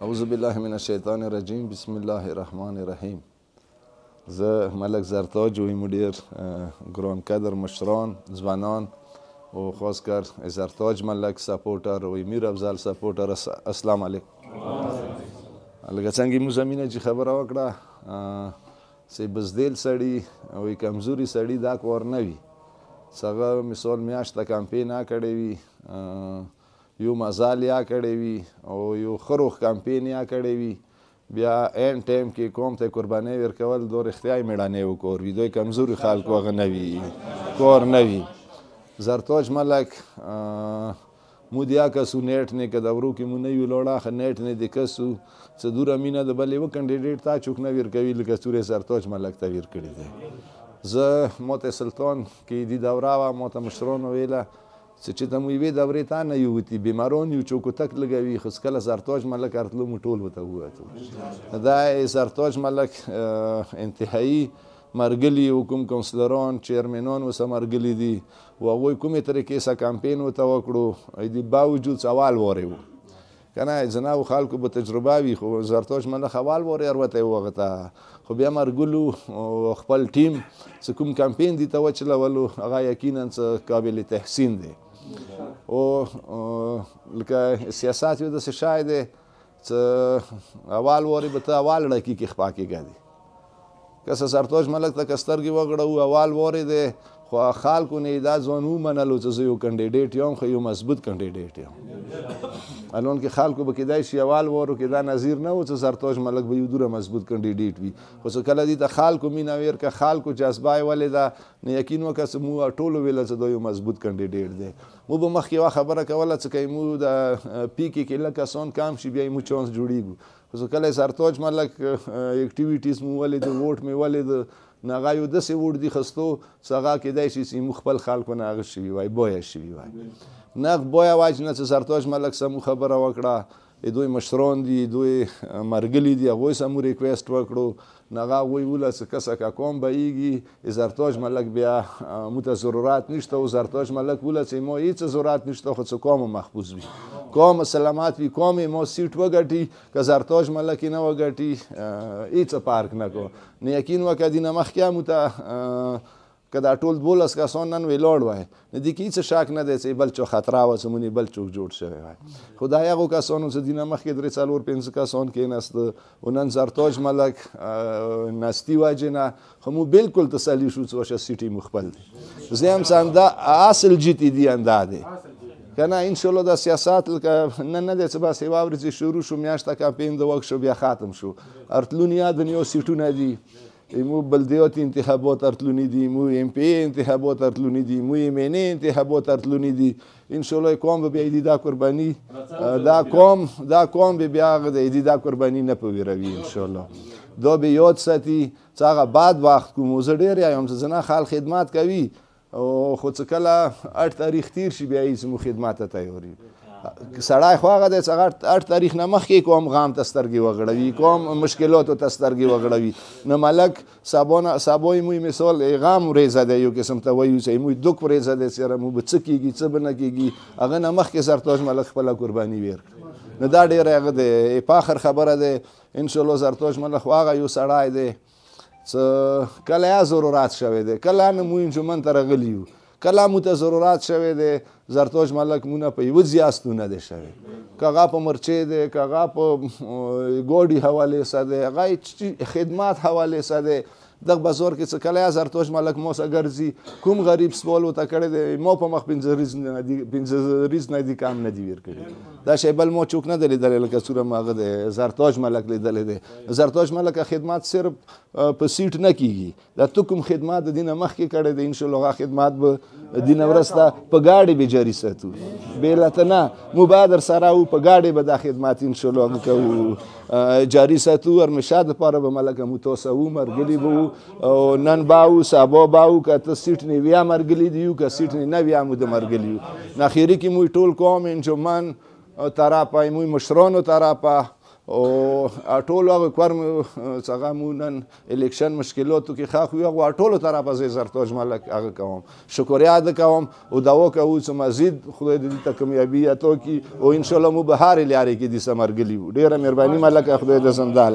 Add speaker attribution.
Speaker 1: اعوذ بالله من الشیطان الرجیم بسم الله الرحمن الرحیم. زه ملک زرتاج و ډیر ګران قدر مشران ځوانان او خاص کر زرتاج ملک سپورټر او امیر افضل سپورټر السلام علیکم. لکه څنګه مو زمینه چې خبره وکړه چې بزدل سړی او کمزوري سړی دا کار نه وي. څنګه مثال میاشته کمپین کړی وي، یو مزال یا کړی وي او یو خروخ کمپین یا کړی وي، بیا این ټایم کې قوم ته قربانۍ ورکول دو رښتیا میړانې وکړ وي. دوی کمزوري خلکو هغه نه وي، کار نه وي. زرتاج ملک مو دیا کسو نیټ نه که دورو کې مو نه یو لوړه خو نیټ نه د کسو څه دوره مینه د بل یو کینډیډیټ تا چوک نه ورکوي لکه سورې زرتاج ملک ته ور کړی دی. زه موته سلطان کې دی دوره وه، موته مشرانو ویله چې ته مو یوې دورې ته نه یوتي بیماران یو چوکوتک لګوي، خو کله زرتاج ملک ارتلو مو ټول ورته ووتو. دا زرتاج ملک انتهایی مرګلي او کوم کونسلران چیرمنان اوسه مرګلي دي او هغوی کومې طریقې سره کمپین ورته وکړو د باوجود اول وارې و که نه ځناو خلکو به تجربه وي، خو زرتاج ملک اول وارې ورته و هغه ته، خو بیا مرګلو او خپل ټیم چې کوم کمپین دي ته وچلولو هغه یقینا څه قابل تحسین دی. او لکه سیاست یو داسې شی دی چې اول وارې به ته اول ډکي کې خپا کېږي. که څه زرتاج ملک ته که سترګې وغړوو اول وارې دی، خو خلکو نه یې دا ځوان ومنلو چې زه یو کینډیډیټ یم، خو یو مضبوط کینډیډیټ یم. الان کې خلکو به کیدای شي اول وارو کې دا نظیر نه و چې زرتاج ملک به یو دوره مضبوط کینډیډیټ وي، خو چې کله دې ته خلکو مینه ورکړه، خلکو جذبه یې ولېده، نو یقین وکړه چې مو ټولو ویله چې دا یو مضبوط کینډیډیټ دی. مو به مخکې یوه خبره کوله چې که مو د پیکې کې لږ کسان کم شي بیا یې مو چانس جوړېږو، خو چې کله زرتاج ملک اکټیویټیز مو ولیده، ووټ مې ولیده، نو هغه یو داسې ووټ دي خستو چې هغه کیدای شي چې موږ خپل خلکو نه هغه شوي وای، بویه شوي وای. نه بویه وجه نه چې زرتاج ملک سره مو خبره وکړه، دوی مشران دي، دوی مرګلي دي، هغوی سره مو ریکویسټ وکړو، نو هغه هغوی وویله چې کسه که قوم به ایږي زرتاج ملک بیا مو ته ضرورت نشته. او زرتاج ملک وویله چې ما هېڅ ضرورت نشته، خو چې قوم محفوظ وي، قوم سلامت وي، قوم ما سیټ وګټي، که زرتاج ملک یې نه وګټي هېڅ فرق نه کو. نو یقین وکړه دې نه مخکې مو ته که دا ټول 12 کسان نن ولاړ وای، نو دې کې هېڅ شک نه دی چې بل څوک خطره وه چې مونې بل څوک جوړ شوی وای. خو دا هغو کسانو چې دې نه مخکې 3 4 5 کسان کېناسته او نن زرتاج ملک نستي وجې نه خو مو بالکل تسلي شو چې واشه سیټي مو خپل دی. زه هم څنګه اصل جیتي دي انده دی که نه انشاءالله دا سیاست لکه نه دی چې بس یوه ورځې شروع شو، میاشته کمپین د وخت شو بیا ختم شو. ارتلوني دنیا سیټونه دي، مو بلدیات انتخابات ارتلونی دي، مو ام پی انتخابات ارتلونی دي، مو ام ان انتخابات ارتلونی دي. انشاءالله قوم به بیا دا قربانی دا قوم به بیا دا قربانی نه پویروي. انشاءالله دا به یاد ساتي چې هغه بعد وخت کوم. زه ډېر یم چې زه نه خلک خدمت کوي، خو چې کله 8 تاریخ تیر شي بیا یې زموږ خدمت ته تیاري. سړی خو هغه دی چې 8 تاریخ نه مخکې کوم غام ته سترګې وغړوي، کوم مشکلاتو ته سترګې وغړوي. نو ملک سبا یې موی مثال غام ورېځه دی، یو قسم ته وایو چې موی دوک ورېځه دی چې مو به څه کېږي څه به نه کېږي، هغه نه مخکې زرتاج ملک خپله قرباني ورکړه. نو دا ډېره هغه دی فخر خبره دی. انشاءالله زرتاج ملک خو هغه یو سړی دی چې کله یا ضرورت شوی دی، کله نه مو انجمن ته راغلي یو، کله مو ته ضرورت شوی دی. زرتاج ملک مونه په یوه زیاستو نه دی شوی، که هغه په مرچې دی، که هغه په ګاډي حوالې سره دی، هغه خدمات حوالې سره دی. دغه بازار کې چې کله یا زرتاج ملک ما سره ګرځي، کوم غریب سوال ورته کړی دی، ما په مخ 15 ریز نه دي کم نه دي ورکړي. دا شی بل ما چوک نه دی لیدلی لکه څومره هغه دی زرتاج ملک لیدلی دی. زرتاج ملک خدمات صرف په سیټ نه کېږي، دا تو کوم خدمات د دې نه مخکې کړی دی، انشاءالله هغه خدمات به د دې نه وروسته په ګاډۍ به جاري ساتو. بېلته نه مو به در سره و په ګاډۍ به دا خدمات انشاءالله هغه کوو جاري ساتو. همیشه دپاره به ملکه مو تاسو وو مرګلي به وو، او نن به وو سبا به وو، که ته سیټ نه ویا مرګلي دي یو، که سیټ نه ویا مو د مرګلي یو. نو اخري کې مو ټول قوم انجمن طرفه، مو مشرانو طرفه او ټولو هغه کور څنګه مو نن الیکشن مشکلاتو کې ښه خو هغه ټولو طرفه زه زرتاج ملک هغه کوم شکریا ده کوم او دعا کوو چې مزید خدای دې ته کامیابي عطا کړي او انشاءالله مو به هرې لارې کې دې ثمر ګلي ډېره مهرباني ملکه خدای دې زنده